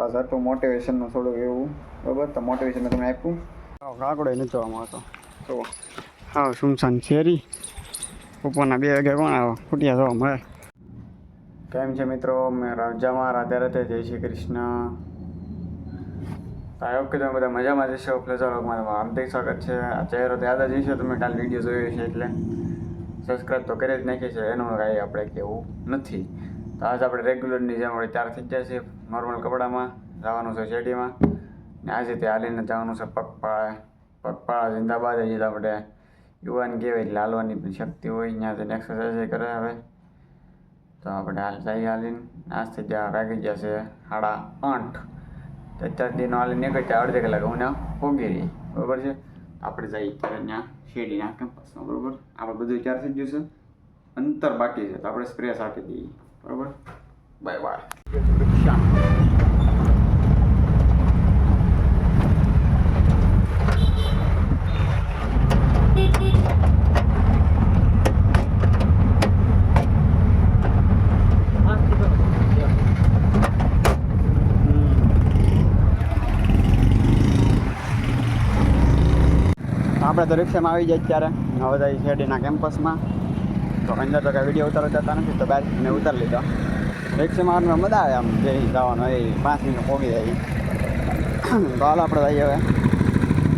આ હતું મોટિવેશનનું થોડુંક એવું બરાબર. તો મોટિવેશન તમે આપ્યું. કાકડો નથી જોવામાં આવતો તો હા સુમસાન શેરી ઉપરના 2 વાગે કોણ આવો ફૂટિયા જોવા મળે. કેમ છે મિત્રો? મેં રાજામાં રાધે રાધે, જય શ્રી કૃષ્ણ. આઈ હોપ કે તમે બધા મજામાં જશો. પ્લેઝર મારું હાર્દિક સ્વાગત છે. આ ચહેરો તો યાદ જ હશે, તમે કાલે વિડીયો જોયો છે એટલે સબસ્ક્રાઈબ તો કરી જ નાખી છે, એનું કાંઈ આપણે કેવું નથી. તો આજે આપણે રેગ્યુલરની જેમ આપણે તૈયાર થઈ ગયા છે નોર્મલ કપડામાં, જવાનું છે શેરડીમાં. ને આજે તે હાલીને જવાનું છે પગપાળા જિંદાબાદ. હજી તો આપણે યુવાન કહેવાય એટલે હાલવાની પણ શક્તિ હોય, ત્યાં જઈને એક્સરસાઇઝ કરે. હવે તો આપણે હાલીને આજથી જ્યાં વાગી ગયા છે 8:30. તો અત્યાર દિનો હાલી નીકળતા અડધી કલાક હું ત્યાં પહોંચી રહી બરાબર છે. આપણે જઈએ ત્યારે ત્યાં શેરડીના કેમ્પસમાં બરાબર. આપણે બધું તૈયાર થઈ ગયું છે, અંતર બાકી છે તો આપણે સ્પ્રે આપી દઈએ બરાબર. Bye bye. આપણે તો રિક્ષામાં આવી જાય ત્યારે હવે જાય શેરડીના કેમ્પસમાં. તો અંદર તો કાંઈ વિડીયો ઉતારવા જતા નથી, તો બહાર મેં ઉતારી લીધો. રિક્ષામાં મજા આવે આમ જે જવાનું એ 5 મિનિટ પહોંચી જાય. તો હાલ આપણે જઈએ હવે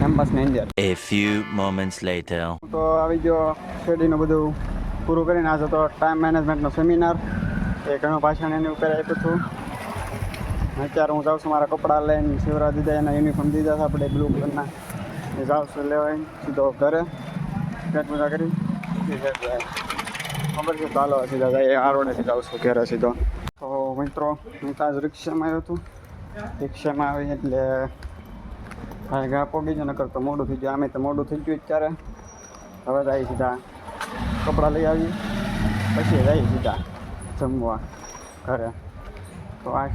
કેમ્પસની અંદર. A few moments later. તો આવી ગયો શેરડીનું બધું પૂરું કરીને. આજે તો ટાઈમ મેનેજમેન્ટનો સેમિનાર એ ઘણું પાછળ એની ઉપર આપ્યું હતું. અત્યારે હું જાઉં છું મારા કપડાં લઈને, શિવરા દીધા એના યુનિફોર્મ દીધા હતા આપણે બ્લુ કલરના. એ જાઉં છું લેવાય સીધો ઘરે પેટ પૂજા કરી ખબર છે. ચાલો સીધા જાય આ રોડેથી જાઉં છું ઘરે સીધો. તો મિત્રો હું તો આજ રિક્ષામાં આવ્યો હતું. રિક્ષામાં આવી એટલે હા ગા પોગી ગયો, નકર તો મોડું થઈ ગયું. આમે તો મોડું થઈ ગયું અત્યારે. હવે જાય સીધા કપડાં લઈ આવી પછી જાય સીધા જમવા ઘરે. તો આ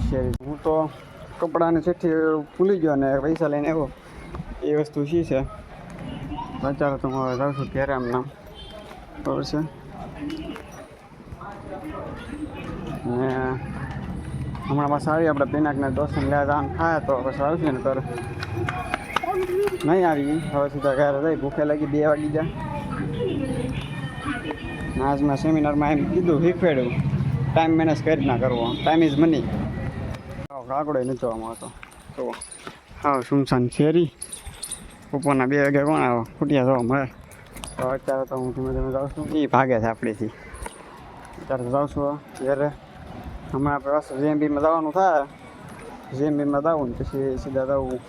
શેરી હું તો કપડાને છેઠી ભૂલી ગયો ને પૈસા લઈને આવ્યો. એ વસ્તુ શી છે અત્યારે તો હું હવે જાઉં છું ઘરે આમ નામ બરાબર છે. ને હમણાં પાછા આવી આપણે પિનાકને દોસ્તને લેવા જવાનું થાય તો પછી આવશે ને કર નહીં આવી. હવે સીધા ઘરે જઈ, ભૂખે લાગી 2 વાગી ગયા. આજ મેં સેમિનારમાં એમ કીધું શીખવાડ્યું ટાઈમ મેનેજ કરી ના કરવો, ટાઈમ ઇઝ મની. કાકડો નથી જોવામાં આવતો તો હા સુમસાન શેરી ઉપરના 2 વાગે કોણ આવો ફૂટિયા જોવા મળે. તો અત્યારે તો હું ધીમે ધીમે જાઉં છું. એ ભાગે છે આપણીથી. અત્યારે તો જાઉં છું ઘરે. હમણાં આપણે પાછું જેએમબીમાં જવાનું થાય. જેએમબીમાં જવું ને પછી સીધા જવું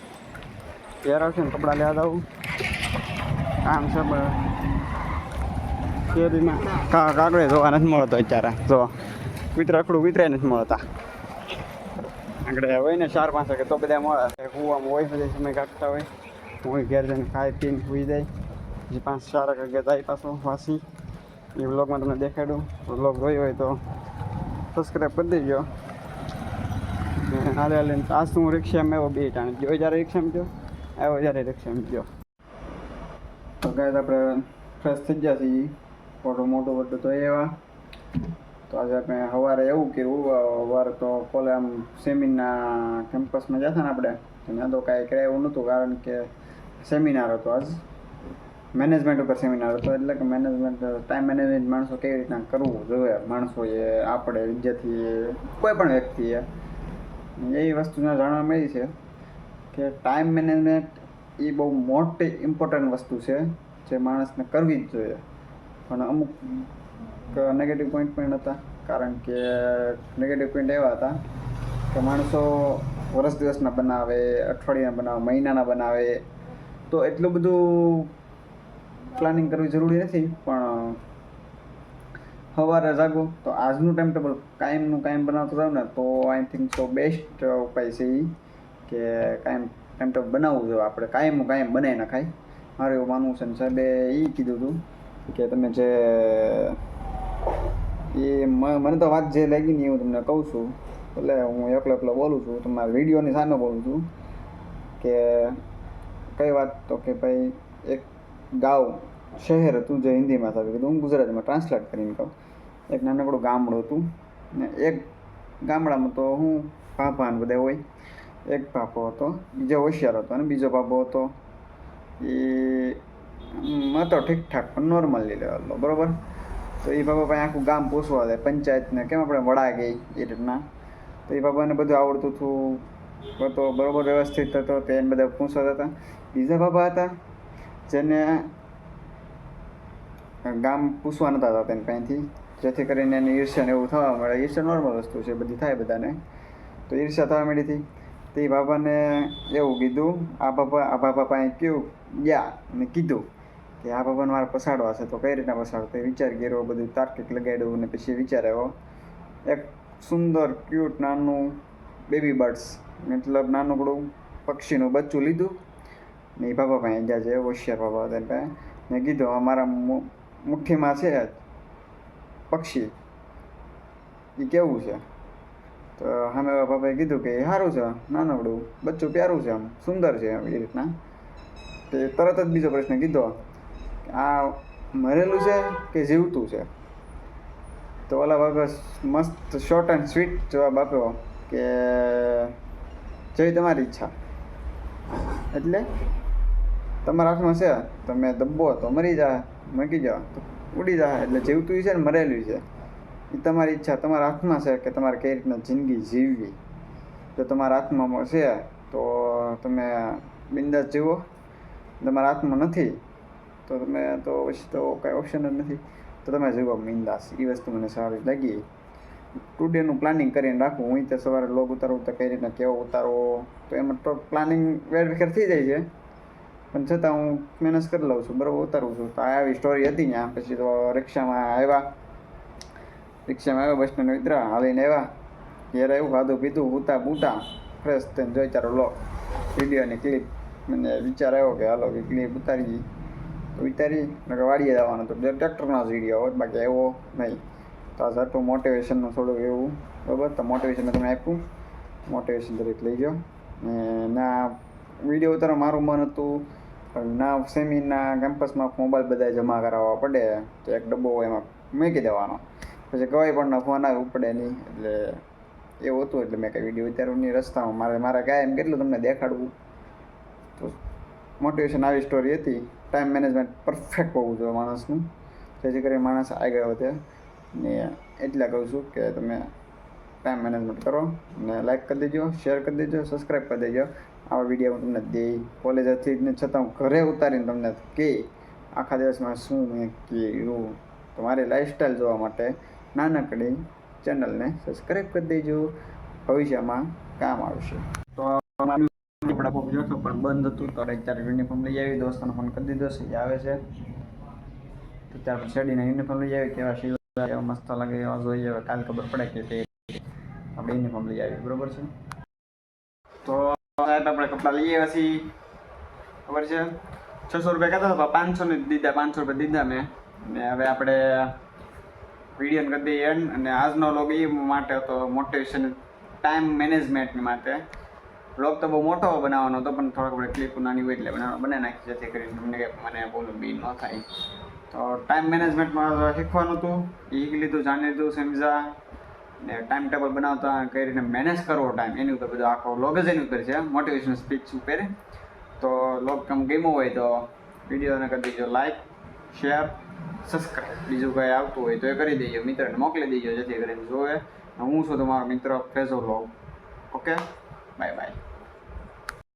ઘેર આવશે ને કપડાં લેવા જવું કામ છે. શેરીમાં કાકડે જોવા નથી મળતો અત્યારે. જો કૂતરાય નથી મળતા. આગળ હોય ને 4-5 વાગે તો બધા મળે. કૂવામાં હોય બધા સમય કાઢતા હોય. હું ઘેર જઈને ખાઈ પીને સુઈ જાય. પછી 5-4 વાગે જાય પાછો વાસી. એ વ્લોગમાં તમને દેખાડું. વ્લોગ જોયો હોય તો સબસ્ક્રાઈબ કરી દેજો. હાલે આજ તો હું રિક્ષામાં આવ્યો 2 ટાણે ગયો. જ્યારે રિક્ષામાં ગયો આવ્યો, જ્યારે રિક્ષામાં ગયો. તો ગાય આપણે ફ્રેશ થઈ ગયા છીએ. મોટું તો એવા. તો આજે આપણે સવારે એવું કર્યું. સવારે તો કોલે આમ સેમિનાર કેમ્પસમાં જતા ને આપણે ત્યાં તો કાંઈ કર્યા એવું નહોતું, કારણ કે સેમિનાર હતો આજ મેનેજમેન્ટ ઉપર સેમિનાર હતો. એટલે કે મેનેજમેન્ટ ટાઈમ મેનેજમેન્ટ માણસો કેવી રીતના કરવું જોઈએ, માણસોએ આપણે વિદ્યાર્થીએ કોઈ પણ વ્યક્તિએ એ વસ્તુને જાણવા મળી છે કે ટાઈમ મેનેજમેન્ટ એ બહુ મોટી ઇમ્પોર્ટન્ટ વસ્તુ છે જે માણસને કરવી જ જોઈએ. પણ અમુક નેગેટિવ પોઈન્ટ પણ હતા, કારણ કે નેગેટિવ પોઈન્ટ એવા હતા કે માણસો વર્ષ દિવસના બનાવે, અઠવાડિયાના બનાવે, મહિનાના બનાવે. તો એટલું બધું પ્લાનિંગ કરવી જરૂરી નથી. પણ સવારે જાગો તો આજનું ટાઈમ ટેબલ કાયમ બનાવતો જાવ ને તો આઈ થિંક સો બેસ્ટ ઉપાય છે એ કે કાયમ ટાઈમ ટેબલ બનાવવું જોઈએ. આપણે કાયમ બનાવી નખાય. મારું એવું માનવું છે. ને સાહેબે એ કીધું હતું કે તમે જે એ મને તો વાત જે લાગી ને એ હું તમને કહું છું. એટલે હું એકલો બોલું છું, તમારા વિડીયોની સામે બોલું છું. કે કઈ વાત? તો કે ભાઈ એક ગાંવ શહેર હતું જે હિન્દીમાં થયું કીધું, હું ગુજરાતીમાં ટ્રાન્સલેટ કરીને કહું. એક નાનકડું ગામડું હતું ને એક ગામડામાં તો હું ભાભા ને બધા હોય. એક ભાભો હતો, બીજો હોશિયાર હતો, અને બીજો ભાભો હતો એ હતો ઠીકઠાક પણ નોર્મલી લેવલનો, બરાબર. તો એ બાબા પાસે આખું ગામ પૂછવા દે, પંચાયતને કેમ આપણે વડા ગઈ એ રીતના. તો એ બાબાને બધું આવડતું હતું, હતો બરાબર, વ્યવસ્થિત હતો, તે એને બધા પૂછવા હતા. બીજા બાબા હતા જેને ગામ પૂછવા નતા હતા તેની પાસેથી, જેથી કરીને એને ઈર્ષ્યા ને એવું થવા મળે. ઈર્ષ્યા નોર્મલ વસ્તુ છે, બધી થાય બધાને. તો ઈર્ષ્યા થવા મળી હતી. તે બાબાને એવું કીધું, આ બાબા પાસે કેવું ગયા અને કીધું કે આ બાબાને મારે પસાડવા છે, તો કઈ રીતના પસાડો. તો વિચાર કર્યો, બધું તાર્કિક લગાડ્યું, અને પછી વિચાર આવ્યો એક સુંદર ક્યુટ નાનું બેબી બર્ડ્સ, મતલબ નાનકડું પક્ષીનું બચ્ચું લીધું ને એ બાબા પાસે જ્યાં છે હોશિયાર બાબા હતા પાસે મેં કીધું અમારા મુઠ્ઠીમાં છે પક્ષી, એ કેવું છે. તો સામે બાબાએ કીધું કે સારું છે, નાનકડું બચ્ચું પ્યારું છે, આમ સુંદર છે, એ રીતના. તે તરત જ બીજો પ્રશ્ન કીધો આ મરેલું છે કે જીવતું છે. તો ઓલા બાબા મસ્ત શોર્ટ એન્ડ સ્વીટ જવાબ આપ્યો કે જેવી તમારી ઈચ્છા, એટલે તમારા હાથમાં છે, તમે દબ્બો તો મરી જાય, મૂકી જાઓ તો ઉડી જાય, એટલે જીવતું છે ને મરેલું છે એ તમારી ઈચ્છા, તમારા હાથમાં છે કે તમારે કઈ રીતના જિંદગી જીવવી. જો તમારા હાથમાં છે તો તમે બિંદાસ જીવો, તમારા હાથમાં નથી તો તમે તો પછી તો કાંઈ ઓપ્શન જ નથી, તો તમે જીવો બિંદાસ. એ વસ્તુ મને સારી લાગી. ટુડેનું પ્લાનિંગ કરીને રાખવું. હું તો સવારે લોગ ઉતારવું તો કઈ રીતના કેવો ઉતારવો, તો એમાં તો પ્લાનિંગ વેરવિખેર થઈ જાય છે, પણ છતાં હું મહેનત કરી લઉં છું, બરાબર, ઉતારું છું. તો આવી સ્ટોરી હતી ત્યાં. પછી તો રિક્ષામાં આવ્યા બસ સ્ટેન્ડ ઉતર્યા, હાલીને આવ્યા ઘેર, આવ્યું, ખાધું પીધું, ઉતા બૂટા ફ્રેશ થઈને જોઈ તારો લો વિડીયોની ક્લિપ. મને વિચાર આવ્યો કે હાલો ક્લિપ ઉતારી, તો ઉતારી વાડીએ જવાનો તો ટ્રેક્ટરનો જ વિડીયો હોય, બાકી આવ્યો નહીં. તો આ હતું મોટિવેશનનું થોડુંક એવું, બરાબર. તો મોટિવેશન તમે આપ્યું, મોટિવેશન તરીકે લઈ જાઓ. ને ના વિડીયો ઉતારવા મારું મન હતું, પણ ના સેમિના કેમ્પસમાં મોબાઈલ બધા જમા કરાવવા પડે, તો એક ડબ્બો એમાં મૂકી દેવાનો, પછી કવાય પણ ફોન આવે ઉપડે નહીં, એટલે એવું હતું. એટલે મેં કંઈ વિડીયો ઉતાર્યું નહીં રસ્તામાં. મારે કાંઈ એમ કેટલું તમને દેખાડવું. તો મોટિવેશન આવી સ્ટોરી હતી. ટાઈમ મેનેજમેન્ટ પરફેક્ટ હોવું જોઈએ માણસનું, જેથી કરીને માણસ આગળ વધે. ને એટલે કહું છું કે તમે ટાઈમ મેનેજમેન્ટ કરો, ને લાઈક કરી દેજો, શેર કરી દેજો, સબસ્ક્રાઈબ કરી દેજો. આવા વિડીયો હું તમને દઈ કોલેજથી ને છતાં હું ઘરે ઉતારીને તમને કે આખા દિવસમાં શું મેં કર્યું. તો મારી લાઈફસ્ટાઈલ જોવા માટે નાનકડી ચેનલને સબસ્ક્રાઈબ કરી દેજો, ભવિષ્યમાં કામ આવશે. તો કપડા પગ જોશો પણ બંધ હતું, તો અત્યારે યુનિફોર્મ લઈ આવી, દોસ્તોને ફોન કરી દીધો છે, એ આવે છે. તો ત્યાર પછી શેડીને યુનિફોર્મ લઈ આવી, કેવા શિવા એવા મસ્ત લાગે એવા જોઈએ. હવે કાલ ખબર પડે કે તે આપણે યુનિફોર્મ લઈ આવી, બરોબર છે. તો આપણે કપડાં લઈ આવ્યા છીએ, ખબર છે 600 રૂપિયા કહેતા હતા, 500 ને દીધા, 500 રૂપિયા દીધા મેં. ને હવે આપણે વિડીયો કરી દઈએ એન્ડ. અને આજનો વ્લોગ એ માટે હતો મોટિવેશન ટાઈમ મેનેજમેન્ટની માટે. વ્લોગ તો બહુ મોટો બનાવવાનો હતો, પણ થોડોક આપણે ક્લિપ નાની હોય એટલે બનાવી નાખી, જેથી કરીને તમને મને બોલું બી ન થાય. તો ટાઈમ મેનેજમેન્ટમાં શીખવાનું હતું, એ શીખી લીધું, જાણી લીધું, સમજા. ને ટાઈમ ટેબલ બનાવતા કઈ રીતે મેનેજ કરવો ટાઈમ, એની ઉપર બધો આખો વ્લોગ જ એની ઉપર છે, મોટિવેશનલ સ્પીચ ઉપર. તો વ્લોગ તમને ગમ્યો હોય તો વિડીયોને કરી દેજો લાઈક, શેર, સબસ્ક્રાઈબ. બીજું કંઈ આવતું હોય તો એ કરી દેજો, મિત્રને મોકલી દેજો, જેથી કરીને જોવે. હું છું તમારો મિત્ર ફેઝો વ્લોગ. Okay, bye bye.